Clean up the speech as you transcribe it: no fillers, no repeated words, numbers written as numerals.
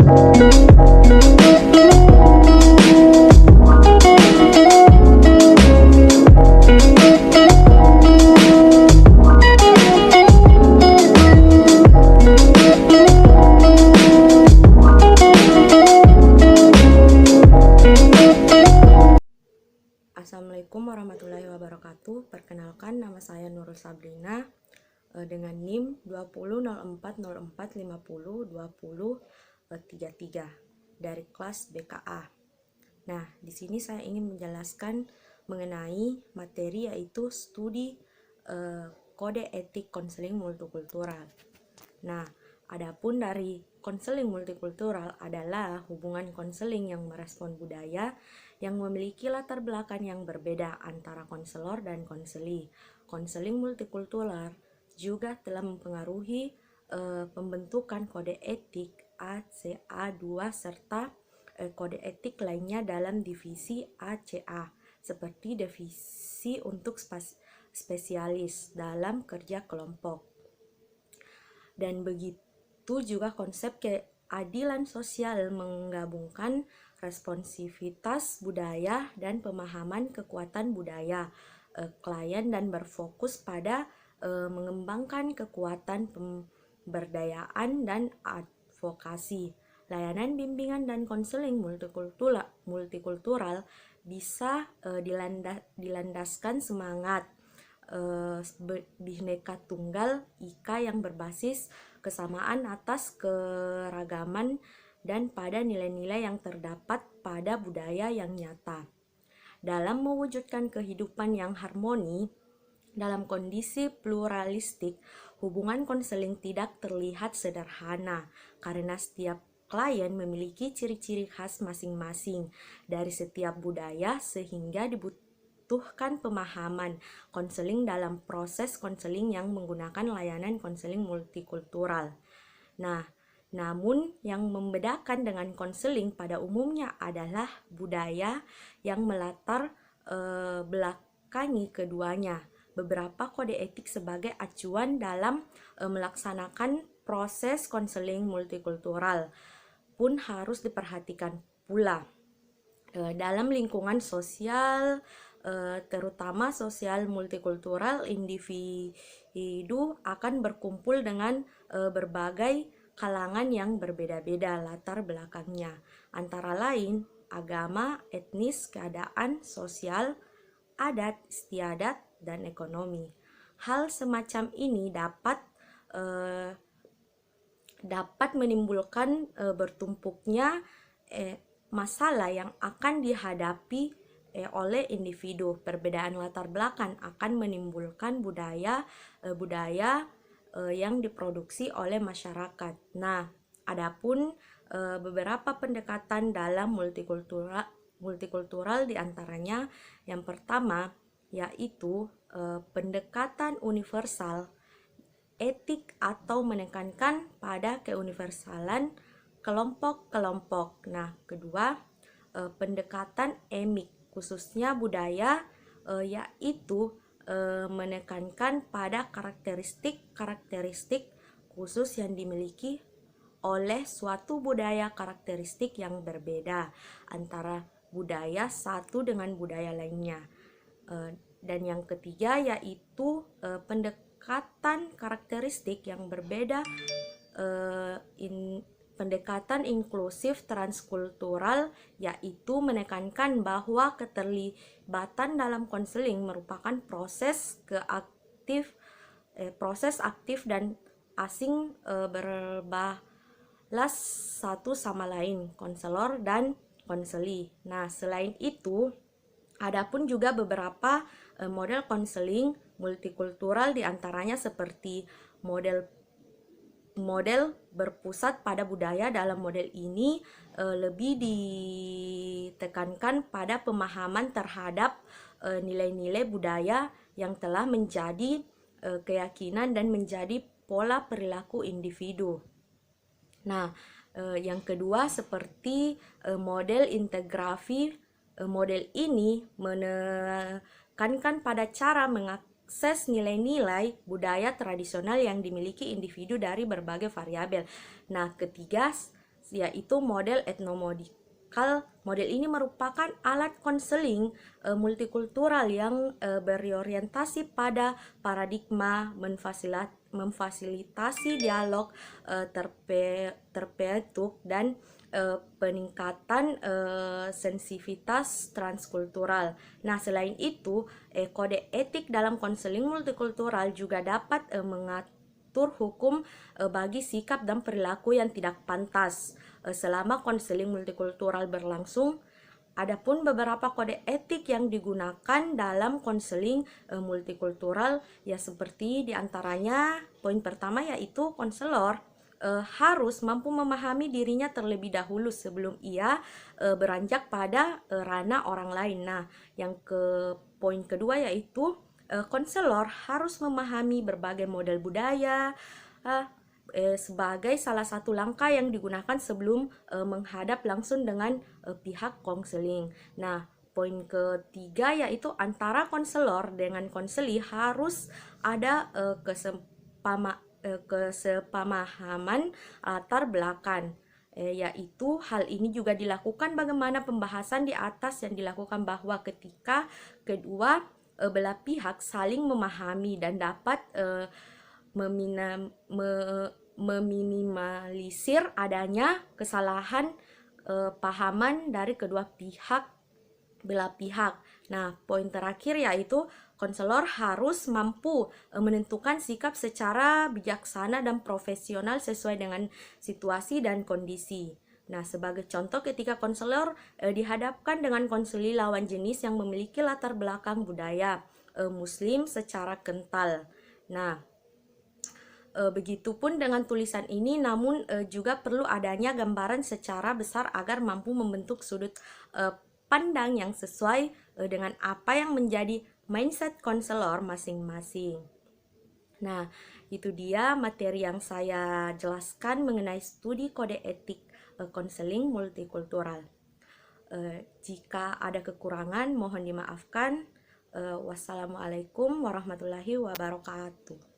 Assalamualaikum warahmatullahi wabarakatuh. Perkenalkan, nama saya Nurul Sabrina dengan NIM 20.04.04.50.20.33 dari kelas BKA. Nah, di sini saya ingin menjelaskan mengenai materi yaitu studi kode etik konseling multikultural. Nah, adapun dari konseling multikultural adalah hubungan konseling yang merespon budaya yang memiliki latar belakang yang berbeda antara konselor dan konseli. Konseling multikultural juga telah mempengaruhi pembentukan kode etik ACA2 serta kode etik lainnya dalam divisi ACA, seperti divisi untuk spesialis dalam kerja kelompok. Dan begitu juga konsep keadilan sosial menggabungkan responsivitas budaya dan pemahaman kekuatan budaya klien dan berfokus pada mengembangkan kekuatan pemberdayaan dan advokasi. Layanan bimbingan dan konseling multikultural bisa dilandaskan semangat Bhinneka Tunggal Ika yang berbasis kesamaan atas keragaman dan pada nilai-nilai yang terdapat pada budaya yang nyata. Dalam mewujudkan kehidupan yang harmoni dalam kondisi pluralistik, hubungan konseling tidak terlihat sederhana karena setiap klien memiliki ciri-ciri khas masing-masing dari setiap budaya sehingga dibutuhkan pemahaman konseling dalam proses konseling yang menggunakan layanan konseling multikultural. Nah, namun yang membedakan dengan konseling pada umumnya adalah budaya yang melatar belakangi keduanya. Beberapa kode etik sebagai acuan dalam melaksanakan proses konseling multikultural pun harus diperhatikan pula. Dalam lingkungan sosial, terutama sosial multikultural, individu akan berkumpul dengan berbagai kalangan yang berbeda-beda latar belakangnya, antara lain agama, etnis, keadaan sosial, adat, istiadat, dan ekonomi. Hal semacam ini dapat menimbulkan bertumpuknya masalah yang akan dihadapi oleh individu. Perbedaan latar belakang akan menimbulkan budaya yang diproduksi oleh masyarakat. Nah, adapun beberapa pendekatan dalam multikultural diantaranya yang pertama yaitu pendekatan universal etik atau menekankan pada keuniversalan kelompok-kelompok. Nah, kedua pendekatan emik khususnya budaya yaitu menekankan pada karakteristik khusus yang dimiliki oleh suatu budaya, karakteristik yang berbeda antara budaya satu dengan budaya lainnya. Dan yang ketiga yaitu pendekatan karakteristik yang berbeda, pendekatan inklusif transkultural, yaitu menekankan bahwa keterlibatan dalam konseling merupakan proses aktif dan asing berbalas satu sama lain, konselor dan konseli. Nah, selain itu, adapun juga beberapa model konseling multikultural diantaranya seperti model berpusat pada budaya. Dalam model ini lebih ditekankan pada pemahaman terhadap nilai-nilai budaya yang telah menjadi keyakinan dan menjadi pola perilaku individu. Nah, yang kedua seperti model integrafi. Model ini menekankan pada cara mengakses nilai-nilai budaya tradisional yang dimiliki individu dari berbagai variabel. Nah, ketiga yaitu model etnomodikal. Model ini merupakan alat konseling multikultural yang berorientasi pada paradigma memfasilitasi dialog terbentuk dan peningkatan sensitivitas transkultural. Nah, selain itu, kode etik dalam konseling multikultural juga dapat mengatur hukum bagi sikap dan perilaku yang tidak pantas selama konseling multikultural berlangsung. Adapun beberapa kode etik yang digunakan dalam konseling multikultural ya seperti diantaranya poin pertama yaitu konselor harus mampu memahami dirinya terlebih dahulu sebelum ia beranjak pada ranah orang lain. Nah, yang ke poin kedua yaitu konselor harus memahami berbagai model budaya sebagai salah satu langkah yang digunakan sebelum menghadap langsung dengan pihak konseling. Nah, poin ketiga yaitu antara konselor dengan konseli harus ada kesepamahaman latar belakang. Yaitu hal ini juga dilakukan bagaimana pembahasan di atas yang dilakukan bahwa ketika kedua belah pihak saling memahami dan dapat meminimalisir adanya kesalahan pahaman dari kedua belah pihak. Nah, poin terakhir yaitu konselor harus mampu menentukan sikap secara bijaksana dan profesional sesuai dengan situasi dan kondisi. Nah, sebagai contoh ketika konselor dihadapkan dengan konseli lawan jenis yang memiliki latar belakang budaya Muslim secara kental. Nah, begitupun dengan tulisan ini, namun juga perlu adanya gambaran secara besar agar mampu membentuk sudut pandang yang sesuai dengan apa yang menjadi mindset konselor masing-masing. Nah, itu dia materi yang saya jelaskan mengenai studi kode etik konseling multikultural. Jika ada kekurangan, mohon dimaafkan. Wassalamualaikum warahmatullahi wabarakatuh.